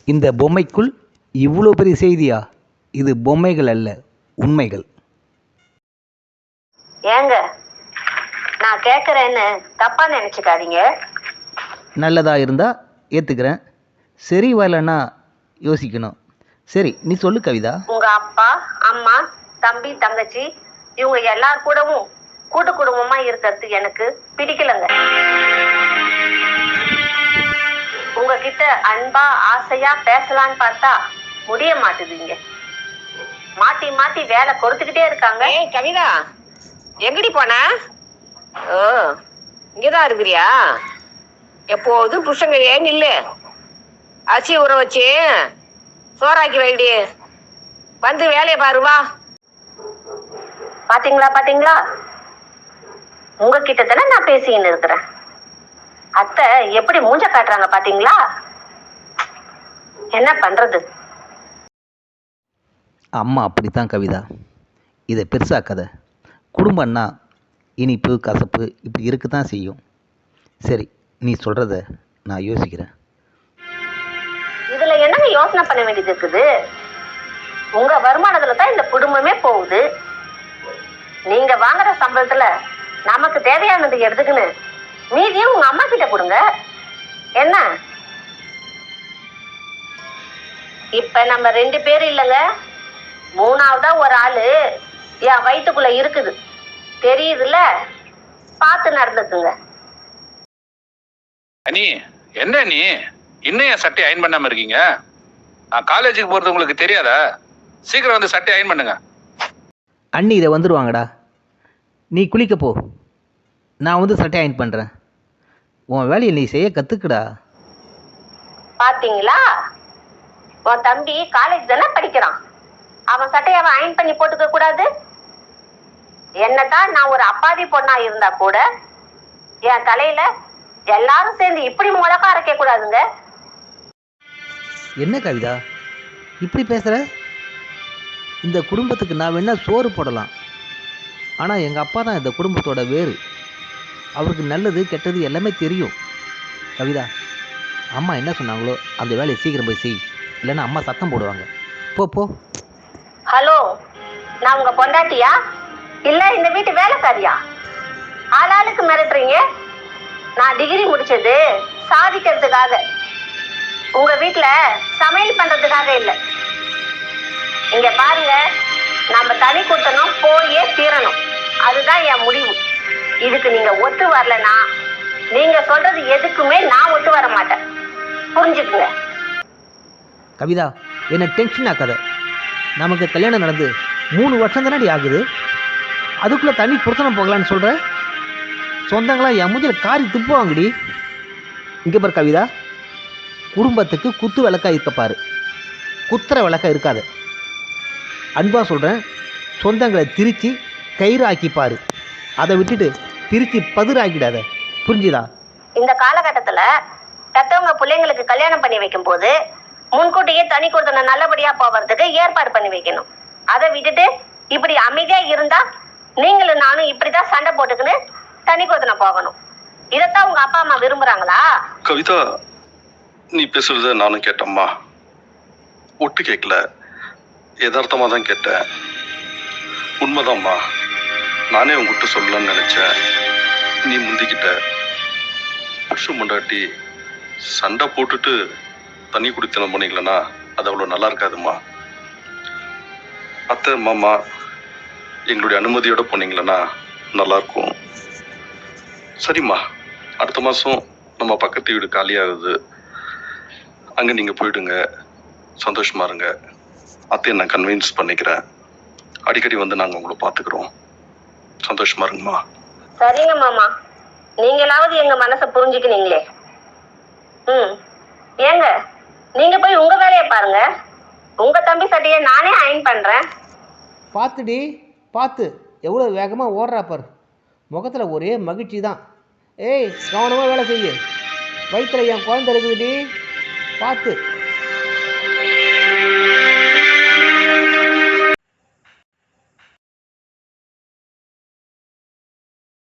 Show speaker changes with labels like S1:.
S1: இந்த பொம்மைக்குள் இவ்வளோ பெரிய செய்தியா? இது பொம்மைகள் அல்ல, உண்மைகள்.
S2: ஏங்க, நான் கேட்குறேன்னு தப்பா நினைச்சுக்காதீங்க.
S1: நல்லதா இருந்தா ஏத்துக்கிறேன், சரி வரலன்னா யோசிக்கணும். சரி, நீ சொல்லு கவிதா.
S2: உங்க அப்பா, அம்மா, தம்பி, தங்கச்சி இவங்க எல்லார் கூடவும் கூட்டு குடும்பமா இருக்கிறது எனக்கு பிடிக்கலங்க. உங்ககிட்ட அன்பா ஆசையா பேசலான்னு பார்த்தா முடிய மாட்டுதுங்க. மாத்தி மாத்தி வேலை கொடுத்துக்கிட்டே இருக்காங்க.
S3: கவிதா, எங்கடி போன? ஓ, இங்கதான் இருக்கிறியா? எப்போதும் புருஷங்க ஏன் இல்லு, அரிசி ஊற வச்சு சோறாக்கி வைடி, வந்து வேலையை பாருவா.
S2: பாத்தீங்களா பாத்தீங்களா, உங்ககிட்ட தானே நான் பேசின்னு இருக்கிறேன். அத்தை எப்படி மூஞ்ச காட்டுறாங்க பாத்தீங்களா? என்ன பண்றது?
S1: அம்மா அப்படித்தான் கவிதா. இதை பெருசாக்காத. குடும்பம்னா இனிப்பு கசப்பு இப்படி இருக்க தான் செய்யும். சரி, நீ சொல்கிறத நான் யோசிக்கிறேன்.
S2: இதுல என்னங்க யோசனை பண்ண வேண்டியது இருக்குது? உங்க வருமானத்துல தான் இந்த குடும்பமே போகுது. நீங்க வாங்குற சம்பளத்துல நமக்கு தேவையானது எடுத்துக்கின்னு மீதியும் உங்க அம்மா கிட்ட கொடுங்க. என்ன, இப்ப நம்ம 2 பேரும் இல்லைங்க, 3ஆவதா ஒரு ஆளு என் வயிற்றுக்குள்ள இருக்குது. தெரியுதுல்ல, பார்த்து நடந்துக்குங்க.
S4: அனி, என்ன நீ இன்னும் என் சட்டை அயன் பண்ணாம இருக்கீங்க? நான் காலேஜுக்கு போறது உங்களுக்கு தெரியாதா? சீக்கிரம் வந்து சட்டை அயன் பண்ணுங்க.
S1: அண்ணி இதை வந்துடுவாங்கடா. நீ குளிக்க போ, நான் வந்து சட்டை அயன் பண்ணுறேன். உன் வேலையை நீ செய்ய கற்றுக்குடா.
S2: பாத்தீங்களா, உன் தம்பி காலேஜ் தானே படிக்கிறான். அவன் சட்டையை அவன் அயன் பண்ணி போட்டுக்க கூடாது? என்னதான் நான் ஒரு அப்பாவி பொண்ணா இருந்தா கூட என் தலையில எல்லாரும் சேர்ந்து இப்படி மிளகா அரைக்க கூடாதுங்க.
S1: என்ன கவிதா இப்படி பேசுகிற? இந்த குடும்பத்துக்கு நான் வேணா சோறு போடலாம், ஆனால் எங்கள் அப்பா தான் இந்த குடும்பத்தோட வேறு. அவருக்கு நல்லது கெட்டது எல்லாமே தெரியும். கவிதா, அம்மா என்ன சொன்னாங்களோ அந்த வேலையை சீக்கிரம் போய் செய், இல்லைன்னா அம்மா சத்தம் போடுவாங்க. போ போ.
S2: ஹலோ, நான் உங்க பொண்டாட்டியா இல்ல இந்த வீட்டு வேலைக்காரியா? ஆளாளுக்கு மிரட்டுறீங்க. நான் டிகிரி முடிச்சது சாதிக்கிறதுக்காக, உங்க வீட்டுல சமையல் பண்றதுக்காக இல்ல. இங்க பாருங்க, நம்ம தனி கொடுத்தனும் போயே தீரணும், அதுதான் என் முடிவு. இதுக்கு நீங்க ஒத்து வரலன்னா நீங்க சொல்றது எதுக்குமே நான் ஒத்து வர மாட்டேன், புரிஞ்சுக்குங்க.
S1: கவிதா, என்ன டென்ஷன் ஆக்காத. நமக்கு கல்யாணம் நடந்து 3 வருஷம் தானடி ஆகுது, அதுக்குள்ளே தண்ணி புருத்தனம் போகலான்னு சொல்கிற? சொந்தங்களாம் என் மூஞ்சில் காரி துப்புவாங்கடி. இங்கே பாரு கவிதா, குடும்பத்துக்கு குத்து விளக்கா இருக்கப்பாரு, குத்துற விளக்கா இருக்காது. அன்பாக சொல்கிறேன், சொந்தங்களை திரித்து கயிறு ஆக்கிப்பாரு, அதை விட்டுட்டு பிரித்து பதிராக்கிடாத, புரிஞ்சுதா?
S2: இந்த காலகட்டத்துல பெத்தவங்க பிள்ளைங்களுக்கு கல்யாணம் பண்ணி வைக்கும் போது முன்கூட்டியே தனி கொடுத்தன நல்லபடியா போவதுக்கு ஏற்பாடு பண்ணி வைக்கணும். அதை விட்டுட்டு இப்படி அமைதியா இருந்தா நீங்களும் நானும் இப்படிதான் சண்டை போட்டுக்கின்னு தனி கொடுத்தன போகணும். இதத்தான் உங்க அப்பா அம்மா விரும்புறாங்களா?
S5: கவிதா, நீ பேசுறத நானும் கேட்டம்மா. ஒட்டு கேட்கல, யதார்த்தமா தான் கேட்டேன். உண்மைதான்மா, நானே உங்ககிட்ட சொல்லலாம்னு நினைச்சேன். நீ முந்திக்கிட்ட. புருஷன் முண்டாட்டி சண்டை போட்டுட்டு தண்ணி குடித்தனம் போனீங்களா, அது அவ்வளோ நல்லா இருக்காதும்மா. அத்தை மாமா எங்களுடைய அனுமதியோட போனீங்களா நல்லா இருக்கும். சரிம்மா, அடுத்த மாதம் நம்ம பக்கத்து வீடு காலியாகுது, அங்கே நீங்கள் போயிடுங்க, சந்தோஷமா இருங்க. அத்தையை நான் கன்வின்ஸ் பண்ணிக்கிறேன், அடிக்கடி வந்து நாங்கள் உங்களை பார்த்துக்கிறோம். சந்தோஷமா இருங்கம்மா.
S2: சரிங்க மாமா, நீங்களாவது எங்க மனசை புரிஞ்சுக்கினீங்களே. ஏங்க, நீங்க போய் உங்க வேலையை பாருங்க. உங்க தம்பி சட்டையை நானே அயன் பண்றேன்.
S1: பார்த்துடி, பார்த்து எவ்வளோ வேகமாக ஓடுறா பாரு. முகத்தில் ஒரே மகிழ்ச்சி தான். ஏய், கவனமாக வேலை செய்ய, வயிற்றுல என் குழந்தை இருக்குதுடி, பார்த்து.